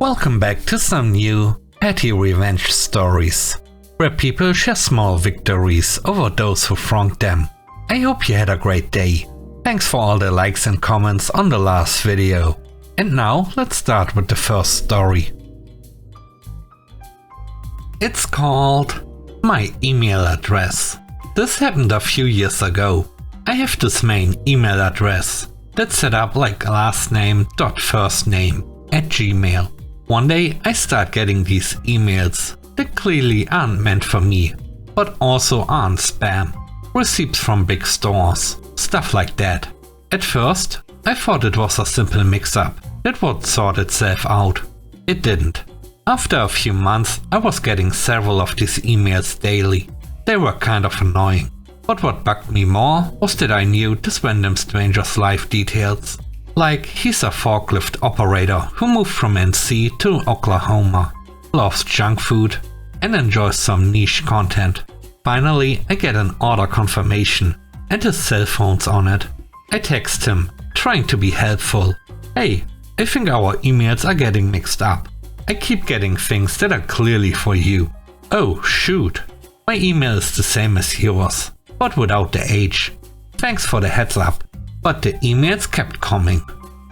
Welcome back to some new PettyRevenge stories, where people share small victories over those who wronged them. I hope you had a great day. Thanks for all the likes and comments on the last video. And now let's start with the first story. It's called My Email Address. This happened a few years ago. I have this main email address that's set up like last name dot first name at Gmail. One day I start getting these emails that clearly aren't meant for me, but also aren't spam. Receipts from big stores, stuff like that. At first, I thought it was a simple mix-up that would sort itself out. It didn't. After a few months, I was getting several of these emails daily. They were kind of annoying. But what bugged me more was that I knew this random stranger's life details. Like, he's a forklift operator who moved from NC to Oklahoma, loves junk food, and enjoys some niche content. Finally, I get an order confirmation, and his cell phone's on it. I text him, trying to be helpful. Hey, I think our emails are getting mixed up. I keep getting things that are clearly for you. Oh, shoot. My email is the same as yours, but without the H. Thanks for the heads up. But the emails kept coming.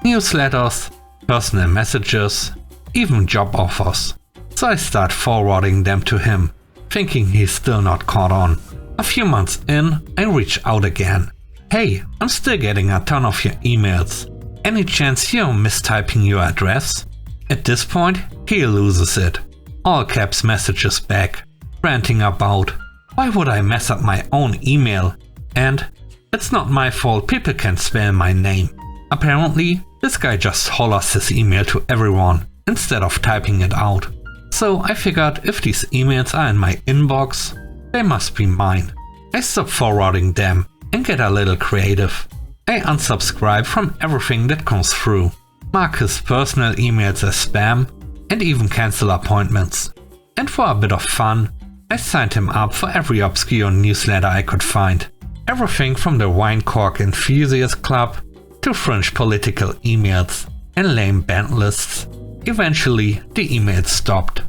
Newsletters, personal messages, even job offers. So I start forwarding them to him, thinking he's still not caught on. A few months in, I reach out again. Hey, I'm still getting a ton of your emails. Any chance you're mistyping your address? At this point, he loses it. All caps messages back, ranting about, why would I mess up my own email? And it's not my fault people can spell my name. Apparently, this guy just hollers his email to everyone instead of typing it out. So I figured if these emails are in my inbox, they must be mine. I stop forwarding them and get a little creative. I unsubscribe from everything that comes through, mark his personal emails as spam, and even cancel appointments. And for a bit of fun, I signed him up for every obscure newsletter I could find. Everything from the Wine Cork Enthusiast Club to fringe political emails and lame band lists. Eventually, the emails stopped.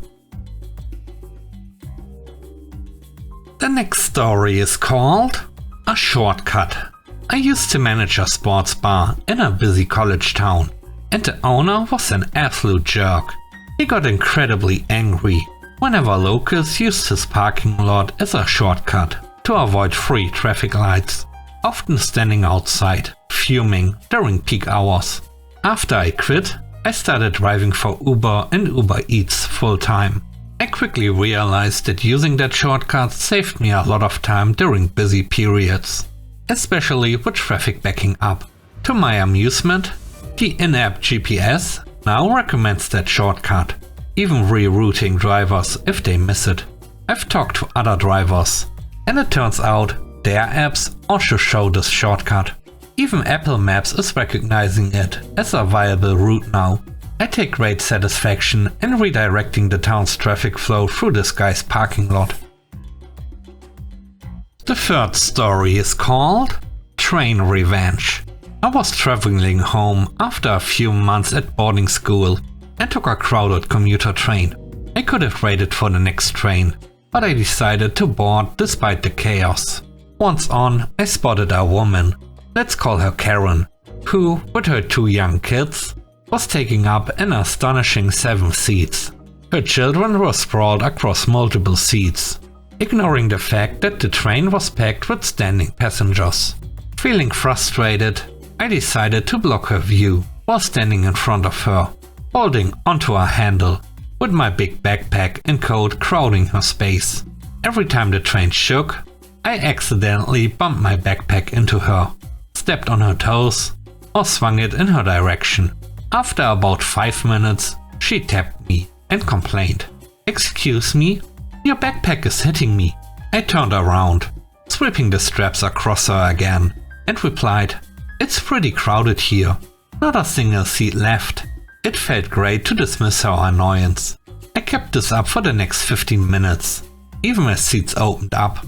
The next story is called A Shortcut. I used to manage a sports bar in a busy college town, and the owner was an absolute jerk. He got incredibly angry whenever locals used his parking lot as a shortcut to avoid free traffic lights, often standing outside, fuming during peak hours. After I quit, I started driving for Uber and Uber Eats full time. I quickly realized that using that shortcut saved me a lot of time during busy periods, especially with traffic backing up. To my amusement, the in-app GPS now recommends that shortcut, even rerouting drivers if they miss it. I've talked to other drivers, and it turns out their apps also show this shortcut. Even Apple Maps is recognizing it as a viable route now. I take great satisfaction in redirecting the town's traffic flow through this guy's parking lot. The third story is called Train Revenge. I was traveling home after a few months at boarding school and took a crowded commuter train. I could have waited for the next train, but I decided to board despite the chaos. Once on, I spotted a woman, let's call her Karen, who, with her 2 young kids, was taking up an astonishing 7 seats. Her children were sprawled across multiple seats, ignoring the fact that the train was packed with standing passengers. Feeling frustrated, I decided to block her view while standing in front of her, holding onto a handle, with my big backpack and coat crowding her space. Every time the train shook, I accidentally bumped my backpack into her, stepped on her toes, or swung it in her direction. After about 5 minutes, she tapped me and complained, "Excuse me, your backpack is hitting me." I turned around, sweeping the straps across her again, and replied, "It's pretty crowded here, not a single seat left." It felt great to dismiss her annoyance. I kept this up for the next 15 minutes, even as seats opened up.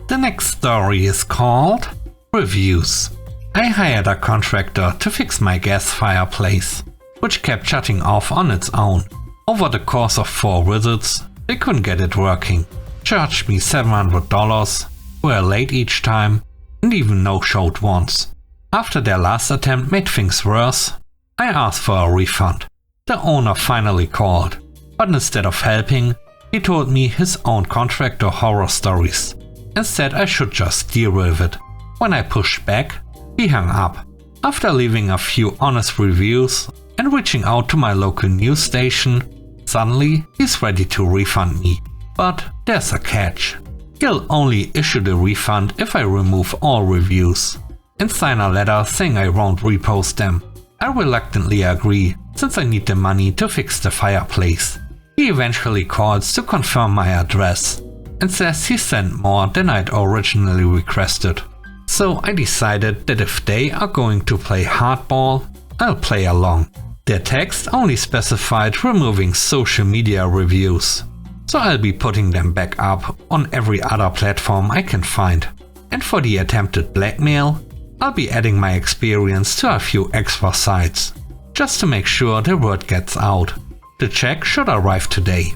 The next story is called Reviews. I hired a contractor to fix my gas fireplace. which kept shutting off on its own. Over the course of 4 visits, they couldn't get it working, charged me $700, were late each time, and even no-showed once. After their last attempt made things worse, I asked for a refund. The owner finally called, but instead of helping, he told me his own contractor horror stories and said I should just deal with it. When I pushed back, he hung up. After leaving a few honest reviews and reaching out to my local news station, suddenly he's ready to refund me. But there's a catch. He'll only issue the refund if I remove all reviews and sign a letter saying I won't repost them. I reluctantly agree, since I need the money to fix the fireplace. He eventually calls to confirm my address and says he sent more than I'd originally requested. So I decided that if they are going to play hardball, I'll play along. Their text only specified removing social media reviews, so I'll be putting them back up on every other platform I can find. And for the attempted blackmail, I'll be adding my experience to a few extra sites, just to make sure the word gets out. The check should arrive today.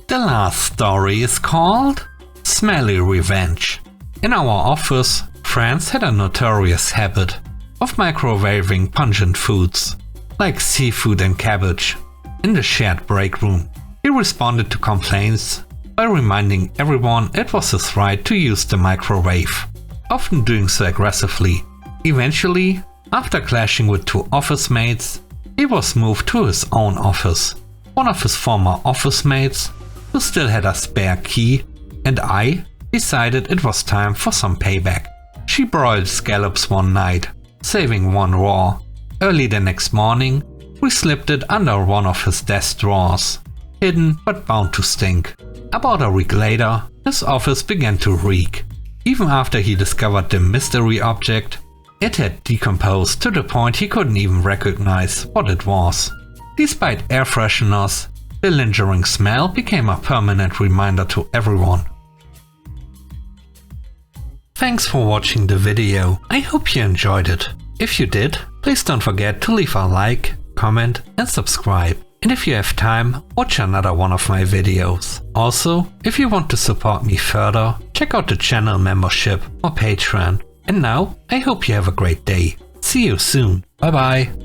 The last story is called Smelly Revenge. In our office, Franz had a notorious habit of microwaving pungent foods, like seafood and cabbage, in the shared break room. He responded to complaints by reminding everyone it was his right to use the microwave, often doing so aggressively. Eventually, after clashing with 2 office mates, he was moved to his own office. One of his former office mates, who still had a spare key, and I decided it was time for some payback. She broiled scallops one night, saving 1 raw. Early the next morning, we slipped it under one of his desk drawers, hidden but bound to stink. About a week later, his office began to reek. Even after he discovered the mystery object, it had decomposed to the point he couldn't even recognize what it was. Despite air fresheners, the lingering smell became a permanent reminder to everyone. Thanks for watching the video. I hope you enjoyed it. If you did, please don't forget to leave a like, comment and subscribe. And if you have time, watch another one of my videos. Also, if you want to support me further, check out the channel membership or Patreon. And now, I hope you have a great day. See you soon. Bye bye.